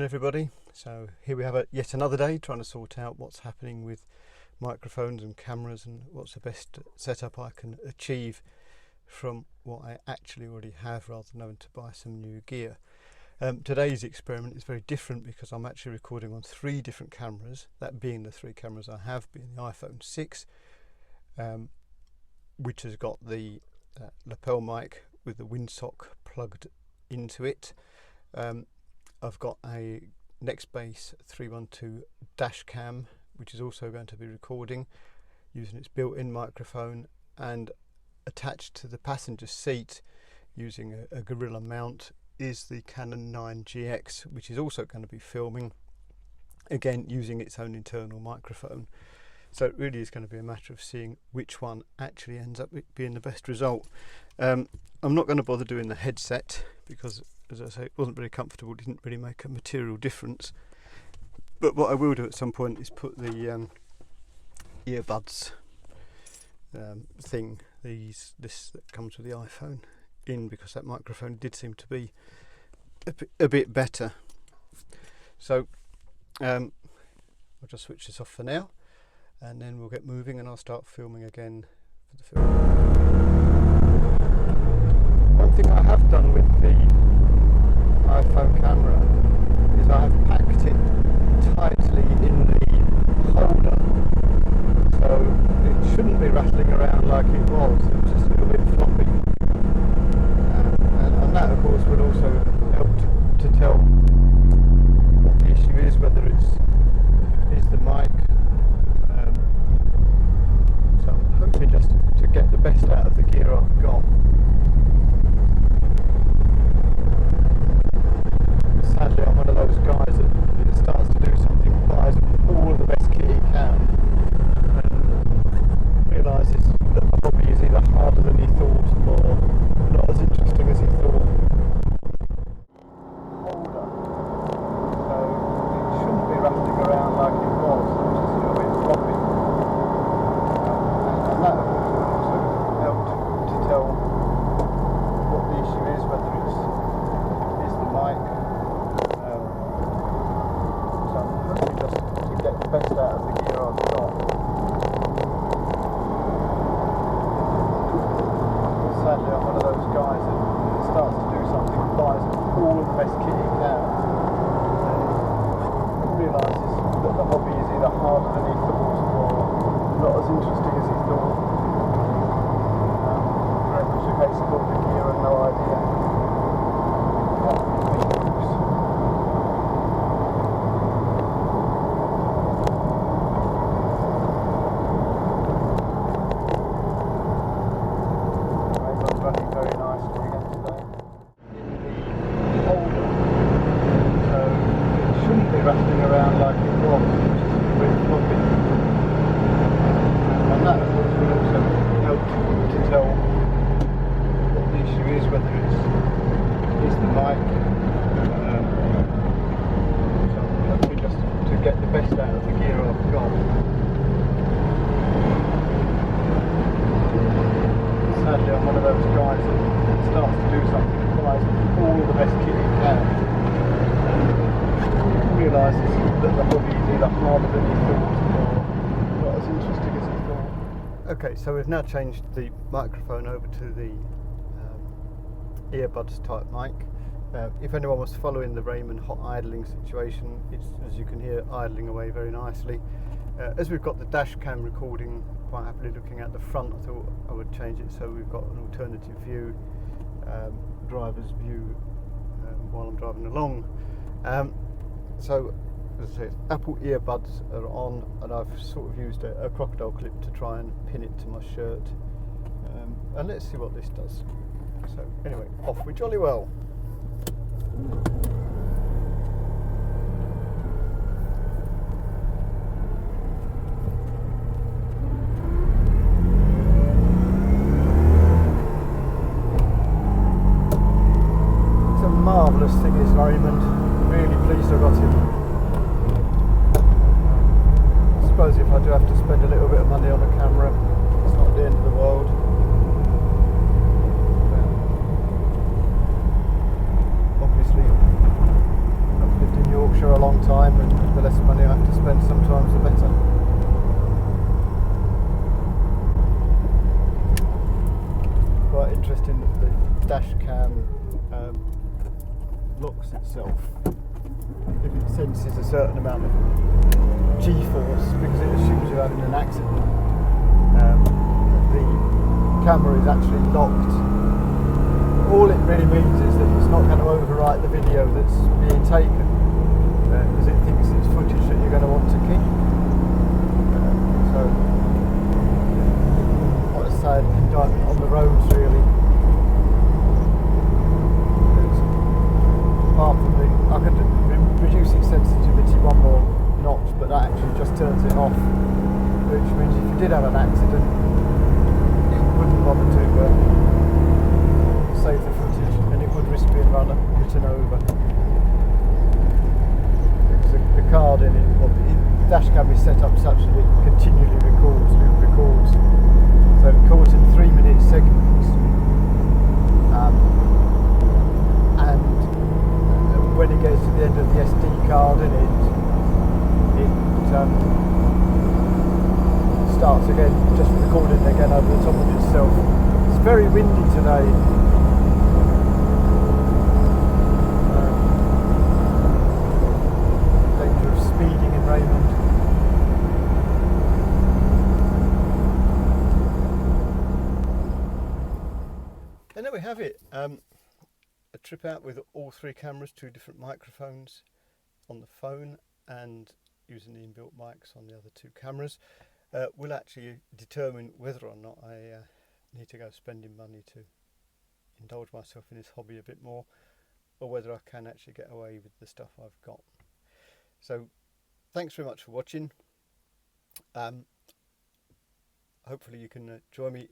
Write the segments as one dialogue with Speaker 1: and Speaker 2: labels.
Speaker 1: everybody. So here we have yet another day trying to sort out what's happening with microphones and cameras and what's the best setup I can achieve from what I actually already have rather than having to buy some new gear. Today's experiment is very different because I'm actually recording on 3 different cameras, that being the 3 cameras I have, being the iPhone 6, which has got the lapel mic with the windsock plugged into it. I've got a Nextbase 312 dash cam, which is also going to be recording using its built-in microphone, and attached to the passenger seat using a Gorilla mount is the Canon 9GX, which is also going to be filming, again using its own internal microphone. So it really is going to be a matter of seeing which one actually ends up being the best result. I'm not going to bother doing the headset because, as I say, it wasn't very comfortable, didn't really make a material difference. But what I will do at some point is put the earbuds thing, this that comes with the iPhone, in, because that microphone did seem to be a bit better. So I'll just switch this off for now, and then we'll get moving and I'll start filming again for the film. One thing I have done with the iPhone camera is I have packed it tightly in the holder, so it shouldn't be rattling around like it was. It's just a little bit floppy, and that of course will also help to tell what the issue is, whether it's the mic. So I'm hoping just to get the best out of the gear I've got. Sadly, I'm one of those guys that starts to do something, buys all of the best kit he can, and realises that the hobby is either harder than he thought or not as interesting as he thought. Holder. So it shouldn't be rattling around like it was, it's just a little bit floppy. And that of course will also help to tell what the issue is, whether it's the mic. Just to get the best out of the gear I've got. Sadly, I'm one of those guys that starts to do something, buys all of the best kit he can, and realises that the hobby is either harder than he thought or not as interesting as he thought. Very much a case of all the gear and no idea what we use. Running very nicely again today in the holder, so it shouldn't be rattling around like it was, which is really floppy, and that of course will also help to tell what the issue is, whether it's the mic. So hopefully just to get the best out of the gear I've got. Sadly, I'm one of those guys that starts to do something, buys all the best kit he can, and realises that the hobby is either harder than he thought or not as interesting as he thought. Okay, so we've now changed the microphone over to the earbuds type mic. If anyone was following the Raymond hot idling situation, it's, as you can hear, idling away very nicely. As we've got the dash cam recording quite happily looking at the front, I thought I would change it so we've got an alternative view, driver's view, while I'm driving along. So, as I say, Apple earbuds are on, and I've sort of used a crocodile clip to try and pin it to my shirt. And let's see what this does. So anyway, off we jolly well. Marvellous thing is Raymond, really pleased I got him. I suppose if I do have to spend a little bit of money on a camera, it's not the end of the world. Obviously, I've lived in Yorkshire dash cam locks itself if it senses a certain amount of G-force, because it assumes you're having an accident. The camera is actually locked. All it really means is that it's not going to overwrite the video that's being taken, because it thinks it's footage that you're going to want to keep. So, quite a sad indictment on the roads, really. Apart from I could reduce its sensitivity one more notch, but that actually just turns it off, which means if you did have an accident, it wouldn't bother to save the footage, and it would risk being written over. Because the card in it, well, the dash cam is set up such that it continually loop records, so it records in 3-minute segments, and when it gets to the end of the SD card in it starts again, just recording again over the top of itself. It's very windy today. Danger of speeding in Raymond. And there we have it. A trip out with all 3 cameras, 2 different microphones on the phone, and using the inbuilt mics on the other 2 cameras will actually determine whether or not I need to go spending money to indulge myself in this hobby a bit more, or whether I can actually get away with the stuff I've got. So thanks very much for watching. Hopefully you can join me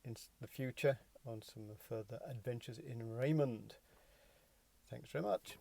Speaker 1: in the future on some further adventures in Raymond. Thanks very much.